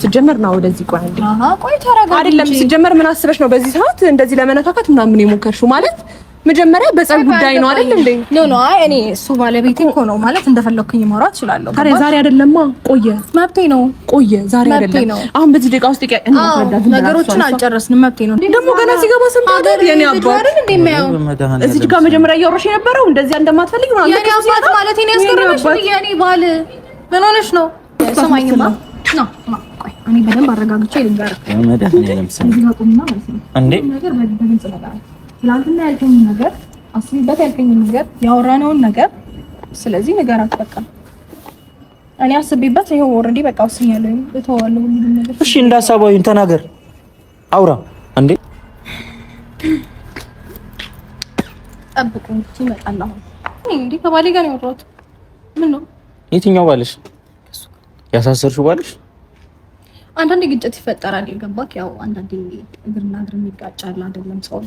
ሲጀመር ነው ወደዚህ ቆይ እንዴ ቆይ ተረጋጋ አይደለም ሲጀመር ምን አስበሽ ነው በዚህ ሰዓት እንደዚህ ለመነካካት ምናምን የሞከርሽው ማለት መጀመሪያ በፀብ ጉዳይ ነው አይደል እንዴ ኖ አይ እኔ እሱ ባለቤቴ እኮ ነው ማለት እንደፈለኩኝ ማውራት እችላለሁ ዛሬ አይደለማ ቆየ መብቴ ነው ዛሬ አይደለም አሁን በዚህ ደቂቃ ውስጥ ነገሮችን አልጨረስንም መብቴ ነው ደግሞ ገና ሲገባ ሰምታደ የኔ አባት እዚህ ጋር መጀመሪያ እያወራሽ የነበረው እንደዚህ እንደማትፈልጊ ነው የኔ አባት ማለት እኔ ያስቀረምሽ የኔ ባል ምን ሆነሽ ነው ሰማኝማ ነው ቆይ እኔ በደንብ አረጋግጬ ልንገርህ እንዴ ነገር በግልጽ ነገር ትላንትና ያልከኝ ነገር አስቢበት ያልከኝ ነገር ያወራነውን ነገር ስለዚህ ነገር አትጠቀም እኔ አስቢበት ይሄው ኦሬዲ በቃ ወስኛለሁ እተዋለሁ ሁሉ ነገር እሺ እንዳሳባው ተናገር አውራ እንዴ ጠብቁኝ ይመጣልኝ እንዴ ከባሌ ጋር ነው ያወራሁት ምን ነው የትኛው ባልሽ ያሳሰርሽው ባልሽ አንዳንዴ ግጭት ይፈጠራል ይገባክ ያው አንዳንዴ እግርና እግር የሚጋጫል አይደለም ሰው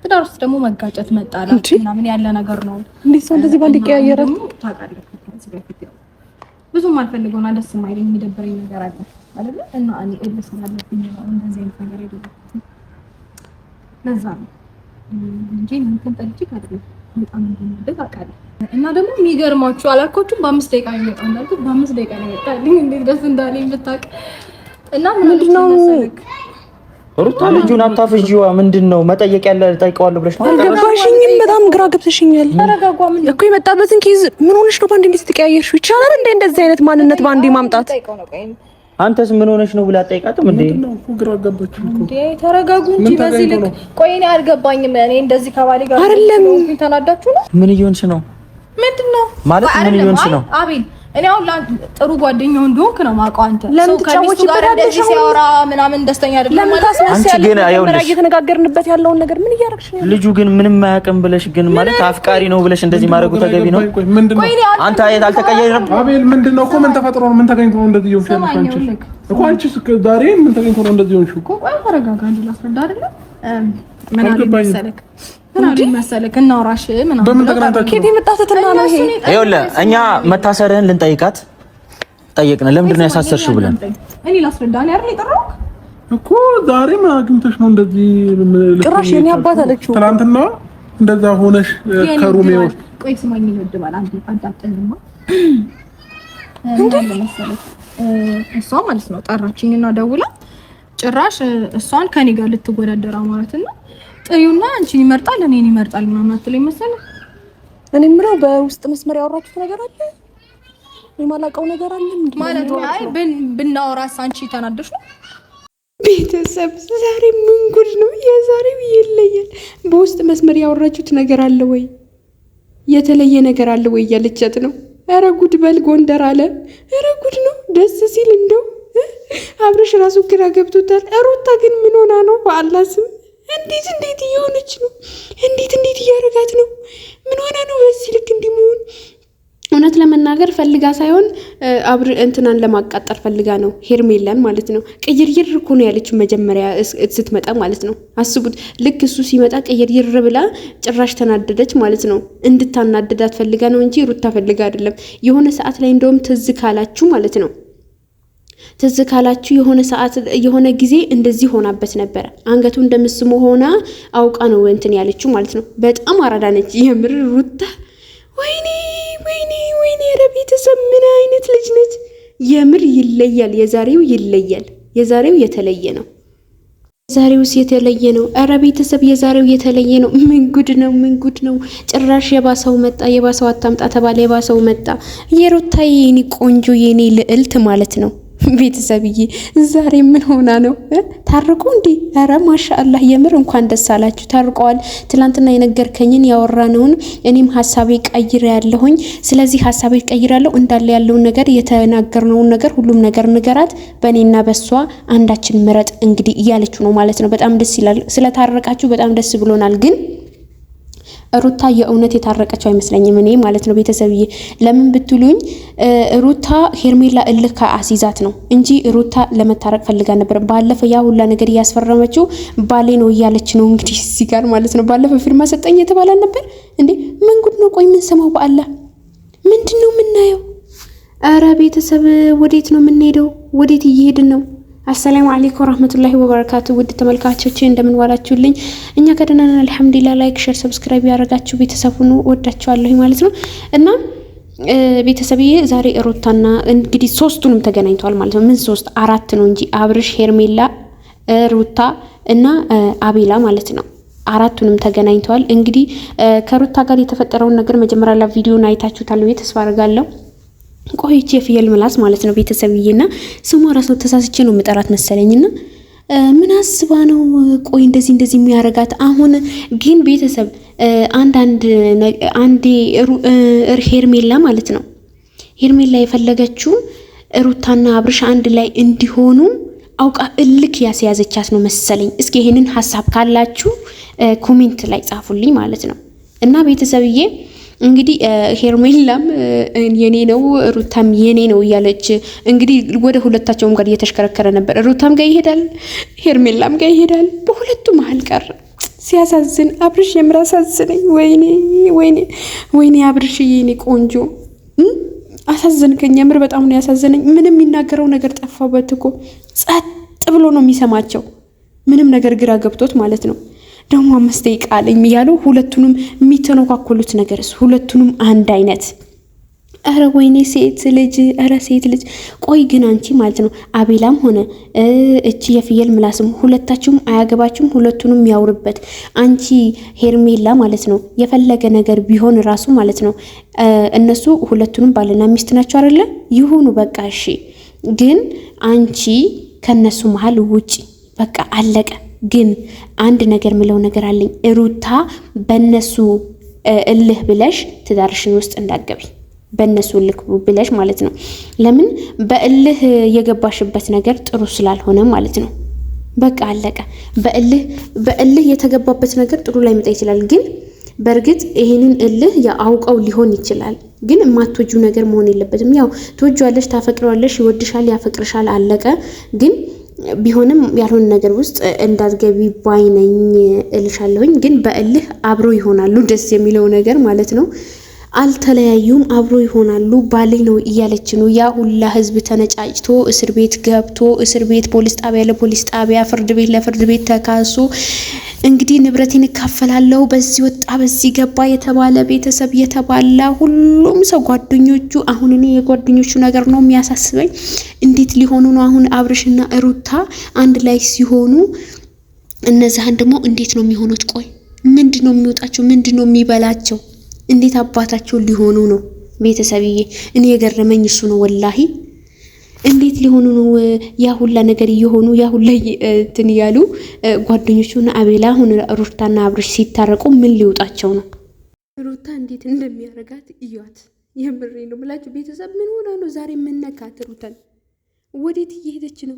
ትዳር ውስጥ ደግሞ መጋጨት መጣላት እና ምን ያለ ነገር ነው እንዴ ሰው እንደዚህ ባንድ ቀያየረ ታውቃለህ ከዚህ በፊት ያው ብዙም አልፈልገውና ደስ የማይለኝ የሚደብረኝ ነገር አለ አይደል እና እኔ እልስ አለብኝ ነው እንደዚህ አይነት ነገር አይደለም ለዛ ነው እንጂ እንትን ጠጅክ አይደለም በጣም እንደምደግ አውቃለሁ እና ደግሞ የሚገርማችሁ አላልኳችሁም በ5 ደቂቃ ነው የመጣው እንዳልኩት በ5 ደቂቃ ነው የመጣልኝ እንዴት ደስ እንዳለኝ ብታውቅ እና ምንድነው ሩታ ልጁን አታፍጂዋ ምንድነው መጠየቅ ያለ ጠይቀዋለሁ ብለሽ ነው አልገባሽኝም በጣም ግራ ገብተሽኛል ተረጋጓ ምን እኮ የመጣበትን ኬዝ ምን ሆነሽ ነው ባንዴ እንዴት ትቀያየርሽው ይቻላል እንዴ እንደዚህ አይነት ማንነት ባንዴ ማምጣት አንተስ ምን ሆነሽ ነው ብላ ጠይቃትም እንዴ ግራ ገባችሁ እንዴ ተረጋጉ እንጂ በዚህ ልክ ቆይ እኔ አልገባኝም እኔ እንደዚህ ከባሌ ጋር አይደለም ተናዳችሁ ነው ምን እየሆንሽ ነው ምንድነው ማለት ምን እየሆንሽ ነው አቤል እኔ አሁን ጥሩ ጓደኛው እንደሆንክ ነው ማውቀው አንተ ለምን ተጫወች ይበዳልሽ ሲያወራ ምናምን ደስተኛ አይደለም ማለት አንቺ ግን አይውልሽ እየተነጋገርንበት ያለውን ነገር ምን እያደረግሽ ነው ልጁ ግን ምንም ማያቀም ብለሽ ግን ማለት አፍቃሪ ነው ብለሽ እንደዚህ ማድረጉ ተገቢ ነው አንተ አይት አልተቀየረም አቤል ምንድነው እኮ ምን ተፈጥሮ ነው ምን ተገኝቶ ነው እንደዚህ ይሆንሽ እኮ አንቺ ዛሬ ምን ተገኝቶ ነው እንደዚህ ይሆንሽ እኮ ቆይ ተረጋጋ እንዴ ላስረዳ አይደለም ምን አለ መሰለክ እናውራሽ ምን አለ ከዲ መጣተትና ነው ይሄ ይኸውልህ እኛ መታሰርህን ልንጠይቃት ጠየቅን ለምንድን ነው ያሳሰርሽው ብለን እኔ ላስረዳ ነው አይደል የጠራው እኮ ዛሬ ማግኝተሽ ነው እንደዚህ ጭራሽ የኔ አባት አለችው ትናንትና እንደዛ ሆነሽ ከሩሜው ቆይ ስማኝ ይወድባል አንዴ አዳምጠኝማ እንዴ መሰለክ እሷ ማለት ነው ጠራችኝና ደውላ ጭራሽ እሷን ከኔ ጋር ልትወዳደራ ማለትና ጥዩና አንቺን ይመርጣል እኔን ይመርጣል ምናምን አትለኝ መሰለህ እኔ ምለው በውስጥ መስመር ያወራችሁት ነገር አለ የማላቀው ነገር አለ ማለት ነው አይ ብናወራስ አንቺ ተናደሽ ነው ቤተሰብ ዛሬ ምን ጉድ ነው የዛሬው ይለያል በውስጥ መስመር ያወራችሁት ነገር አለ ወይ የተለየ ነገር አለ ወይ ያለቻት ነው ኧረ ጉድ በል ጎንደር አለ ኧረ ጉድ ነው ደስ ሲል እንደው አብረሽ ራሱ ግራ ገብቶታል ሩታ ግን ምን ሆና ነው በአላህ ስም እንዴት እየሆነች ነው እንዴት እያረጋት ነው ምን ሆና ነው በዚህ ልክ እንዲሞን እውነት ለመናገር ፈልጋ ሳይሆን አብር እንትናን ለማቃጠር ፈልጋ ነው ሄርሜላን ማለት ነው ቀይርይር እኮ ነው ያለችው መጀመሪያ ስትመጣ ማለት ነው አስቡት ልክ እሱ ሲመጣ ቀይርይር ብላ ጭራሽ ተናደደች ማለት ነው እንድታናደዳት ፈልጋ ነው እንጂ ሩታ ፈልጋ አይደለም የሆነ ሰዓት ላይ እንደውም ትዝ ካላችሁ ማለት ነው ትዝ ካላችሁ የሆነ ሰዓት የሆነ ጊዜ እንደዚህ ሆናበት ነበር አንገቱ እንደምስሞ ሆና አውቃ ነው እንትን ያለችው ማለት ነው በጣም አራዳነች የምር ሩታ ወይኔ ረቤተሰብ ምን አይነት ልጅ ነች የምር ይለያል የዛሬው የተለየ ነው የዛሬውስ የተለየ ነው ኧረ ቤተሰብ የዛሬው የተለየ ነው ምን ጉድ ነው ጭራሽ የባሰው መጣ የባሰው አታምጣ ተባለ የባሰው መጣ የሩታዬ የኔ ቆንጆ የኔ ልዕልት ማለት ነው ቤተሰብዬ ዛሬ ምን ሆና ነው ታርቁ እንዴ ኧረ ማሻአላህ የምር እንኳን ደስ አላችሁ ታርቀዋል ትላንትና የነገርከኝን ያወራነውን እኔም ሐሳቤ ቀይሬያለሁኝ ስለዚህ ሐሳቤ ቀይራለሁ እንዳለ ያለውን ነገር የተናገርነውን ነገር ሁሉም ነገር ንገራት በእኔና በሷ አንዳችን ምረጥ እንግዲህ እያለችው ነው ማለት ነው በጣም ደስ ይላል ስለታረቃችሁ በጣም ደስ ብሎናል ግን ሩታ የእውነት የታረቀችው አይመስለኝም እኔ ማለት ነው ቤተሰብዬ ለምን ብትሉኝ ሩታ ሄርሜላ እልካ አሲዛት ነው እንጂ ሩታ ለመታረቅ ፈልጋ ነበር ባለፈ ያ ሁላ ነገር ያስፈረመችው ባሌ ነው እያለች ነው እንግዲህ እዚህ ጋር ማለት ነው ባለፈ ፊርማ ሰጠኝ የተባለ ነበር እንዴ ምን ጉድ ነው ቆይ ምን ሰማው በአላህ ምንድነው ምናየው አረ ቤተሰብ ወዴት ነው የምንሄደው? ወዴት እየሄድን ነው? አሰላሙ አለይኩም ወራህመቱላሂ ወበረካቱ። ውድ ተመልካቾቼ እንደምን ዋላችሁልኝ? እኛ ከደህና ነን አልሐምዱሊላህ። ላይክ ሼር ሰብስክራይብ ያደረጋችሁ ቤተሰብ ሁኑ። ወዳችኋለሁ ማለት ነው። እና ቤተሰብዬ ዛሬ ሩታና እንግዲህ ሶስቱንም ተገናኝተዋል ማለት ነው። ምን ሶስት አራት ነው እንጂ አብርሽ፣ ሄርሜላ፣ ሩታ እና አቤላ ማለት ነው። አራቱንም ተገናኝተዋል። እንግዲህ ከሩታ ጋር የተፈጠረውን ነገር መጀመሪያ ላይ ቪዲዮን አይታችሁታል ብዬ ተስፋ አደርጋለሁ። ቆይቼ የፍየል ምላስ ማለት ነው ቤተሰብዬና ስሟ ራሱ ተሳስቼ ነው መጠራት መሰለኝና ምን አስባ ነው ቆይ እንደዚህ የሚያረጋት? አሁን ግን ቤተሰብ አንዴ ሄርሜላ ማለት ነው ሄርሜላ የፈለገችው ሩታና አብርሽ አንድ ላይ እንዲሆኑ አውቃ እልክ ያስያዘቻት ነው መሰለኝ። እስኪ ይሄንን ሐሳብ ካላችሁ ኮሜንት ላይ ጻፉልኝ ማለት ነው። እና ቤተሰብዬ እንግዲህ ሄርሜላም የኔ ነው ሩታም የኔ ነው እያለች እንግዲህ ወደ ሁለታቸውም ጋር እየተሽከረከረ ነበር። ሩታም ጋር ይሄዳል፣ ሄርሜላም ጋር ይሄዳል። በሁለቱ መሀል ቀረ። ሲያሳዝን አብርሽ የምራሳዝነኝ። ወይኔ አብርሽ የኔ ቆንጆ አሳዘንከኝ። የምር በጣም ነው ያሳዘነኝ። ምንም የሚናገረው ነገር ጠፋበት እኮ ጸጥ ብሎ ነው የሚሰማቸው። ምንም ነገር ግራ ገብቶት ማለት ነው። ደግሞ 5 ደቂቃ አለኝ ያለው ሁለቱንም የሚተነኳከሉት ነገርስ ሁለቱንም አንድ አይነት። አረ ወይኔ ሴት ልጅ። ቆይ ግን አንቺ ማለት ነው አቤላም ሆነ እቺ የፍየል ምላስም ሁለታችሁም አያገባችሁም። ሁለቱንም ያውርበት። አንቺ ሄርሜላ ማለት ነው የፈለገ ነገር ቢሆን ራሱ ማለት ነው እነሱ ሁለቱንም ባልና ሚስት ናቸው አይደለ? ይሁኑ በቃ እሺ። ግን አንቺ ከነሱ መሀል ውጪ በቃ አለቀ። ግን አንድ ነገር ምለው ነገር አለኝ። ሩታ በነሱ እልህ ብለሽ ትዳርሽን ውስጥ እንዳገቢ በነሱ እልህ ብለሽ ማለት ነው። ለምን በእልህ የገባሽበት ነገር ጥሩ ስላልሆነ ማለት ነው። በቃ አለቀ። በእልህ የተገባበት ነገር ጥሩ ላይ መጣ ይችላል። ግን በእርግጥ ይሄንን እልህ አውቀው ሊሆን ይችላል። ግን የማትወጁ ነገር መሆን የለበትም። ያው ትወጂዋለሽ፣ ታፈቅረዋለሽ፣ ይወድሻል፣ ያፈቅርሻል፣ አለቀ። ግን ቢሆንም ያልሆነ ነገር ውስጥ እንዳትገቢ ባይነኝ እልሻለሁኝ። ግን በእልህ አብሮ ይሆናሉ። ደስ የሚለው ነገር ማለት ነው አልተለያዩም፣ አብሮ ይሆናሉ። ባሌ ነው እያለች ነው። ያ ሁላ ህዝብ ተነጫጭቶ እስር ቤት ገብቶ እስር ቤት ፖሊስ ጣቢያ ለፖሊስ ጣቢያ ፍርድ ቤት ለፍርድ ቤት ተካሶ እንግዲህ ንብረቴን እካፈላለሁ በዚህ ወጣ በዚህ ገባ የተባለ ቤተሰብ የተባላ ሁሉም ሰው ጓደኞቹ። አሁን እኔ የጓደኞቹ ነገር ነው የሚያሳስበኝ። እንዴት ሊሆኑ ነው አሁን አብርሽና ሩታ አንድ ላይ ሲሆኑ? እነዛን ደግሞ እንዴት ነው የሚሆኑት? ቆይ ምንድነው የሚወጣቸው? ምንድነው የሚበላቸው? እንዴት አባታቸው ሊሆኑ ነው? ቤተሰብዬ እኔ የገረመኝ እሱ ነው ወላሂ። እንዴት ሊሆኑ ነው ያ ሁላ ነገር እየሆኑ ያ ሁላ እንትን ያሉ ጓደኞቹና አቤላ አሁን ሩታና አብርሽ ሲታረቁ ምን ሊወጣቸው ነው? ሩታ እንዴት እንደሚያረጋት እያት። የምሬ ነው ብላችሁ ቤተሰብ ምን ሆና ነው ዛሬ የምነካት? ሩታን ወዴት እየሄደች ነው?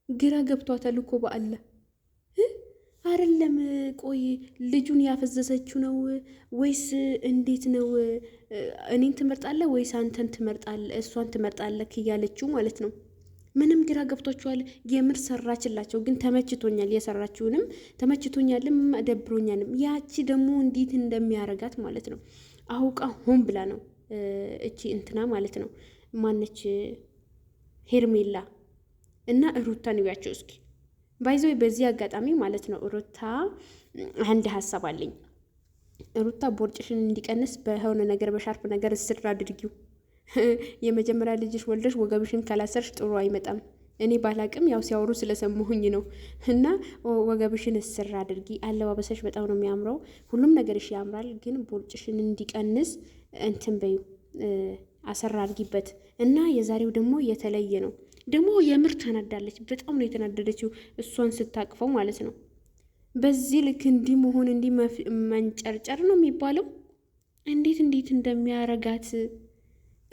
ግራ ገብቷታል እኮ በአላህ አይደለም። ቆይ ልጁን ያፈዘሰችው ነው ወይስ እንዴት ነው? እኔን ትመርጣለህ ወይስ አንተን ትመርጣለህ? እሷን ትመርጣለህ እያለችው ማለት ነው። ምንም ግራ ገብቷቸዋል። የምር ሰራችላቸው። ግን ተመችቶኛል፣ የሰራችውንም ተመችቶኛልም ደብሮኛልም። ያቺ ደግሞ እንዴት እንደሚያረጋት ማለት ነው አውቃ ሆን ብላ ነው እቺ እንትና ማለት ነው ማነች ሄርሜላ እና ሩታን ይያቸው እስኪ ባይዘው በዚህ አጋጣሚ ማለት ነው ሩታ አንድ ሐሳብ አለኝ። ሩታ ቦርጭሽን እንዲቀንስ በሆነ ነገር በሻርፕ ነገር እስር አድርጊው። የመጀመሪያ ልጅሽ ወልደሽ ወገብሽን ካላሰርሽ ጥሩ አይመጣም። እኔ ባላቅም ያው ሲያወሩ ስለሰማሁኝ ነው። እና ወገብሽን እስር አድርጊ። አለባበሰሽ በጣም ነው የሚያምረው፣ ሁሉም ነገርሽ ያምራል። ግን ቦርጭሽን እንዲቀንስ እንትን በዩ አሰራ አድርጊበት። እና የዛሬው ደግሞ የተለየ ነው። ደግሞ የምር ተናዳለች። በጣም ነው የተናደደችው እሷን ስታቅፈው ማለት ነው። በዚህ ልክ እንዲህ መሆን እንዲህ መንጨርጨር ነው የሚባለው። እንዴት እንደሚያረጋት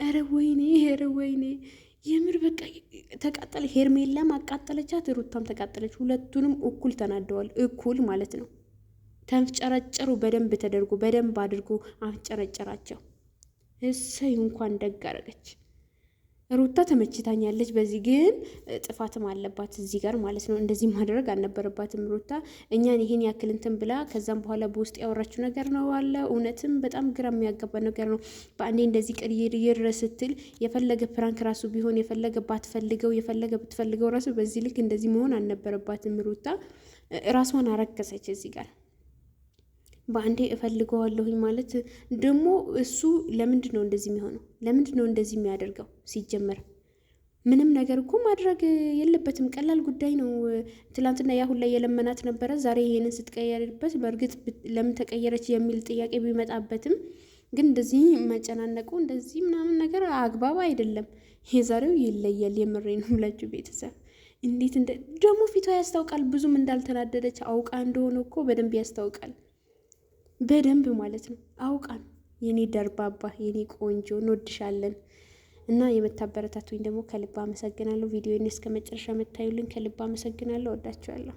ኧረ ወይኔ የምር በቃ ተቃጠለ። ሄርሜላም አቃጠለቻት፣ ሩታም ተቃጠለች። ሁለቱንም እኩል ተናደዋል፣ እኩል ማለት ነው። ተንጨረጨሩ። በደንብ ተደርጎ በደንብ አድርጎ አንጨረጨራቸው። እሰይ እንኳን ደግ አረገች። ሩታ ተመችታኛለች። በዚህ ግን ጥፋትም አለባት እዚህ ጋር ማለት ነው። እንደዚህ ማድረግ አልነበረባትም ሩታ እኛን ይሄን ያክል እንትን ብላ ከዛም በኋላ በውስጥ ያወራችው ነገር ነው አለ። እውነትም በጣም ግራ የሚያጋባ ነገር ነው። በአንዴ እንደዚህ ቅይር ስትል የፈለገ ፕራንክ ራሱ ቢሆን የፈለገ ባትፈልገው የፈለገ ብትፈልገው ራሱ በዚህ ልክ እንደዚህ መሆን አልነበረባትም። ሩታ ራሷን አረከሰች እዚህ ጋር በአንዴ እፈልገዋለሁኝ ማለት ደግሞ እሱ ለምንድን ነው እንደዚህ የሚሆነው? ለምንድን ነው እንደዚህ የሚያደርገው? ሲጀመር ምንም ነገር እኮ ማድረግ የለበትም። ቀላል ጉዳይ ነው። ትላንትና ያ ሁላ የለመናት ነበረ። ዛሬ ይሄንን ስትቀየርበት በእርግጥ ለምን ተቀየረች የሚል ጥያቄ ቢመጣበትም ግን እንደዚህ መጨናነቁ እንደዚህ ምናምን ነገር አግባብ አይደለም። የዛሬው ይለያል። የምሬ ነው ብላችሁ ቤተሰብ እንዴት ደግሞ ፊቷ ያስታውቃል። ብዙም እንዳልተናደደች አውቃ እንደሆነ እኮ በደንብ ያስታውቃል። በደንብ ማለት ነው አውቃን። የኔ ደርባባ የኔ ቆንጆ እንወድሻለን። እና የምታበረታቱኝ ደግሞ ከልብ አመሰግናለሁ። ቪዲዮውን እስከ መጨረሻ መታዩልን ከልብ አመሰግናለሁ። ወዳችኋለሁ።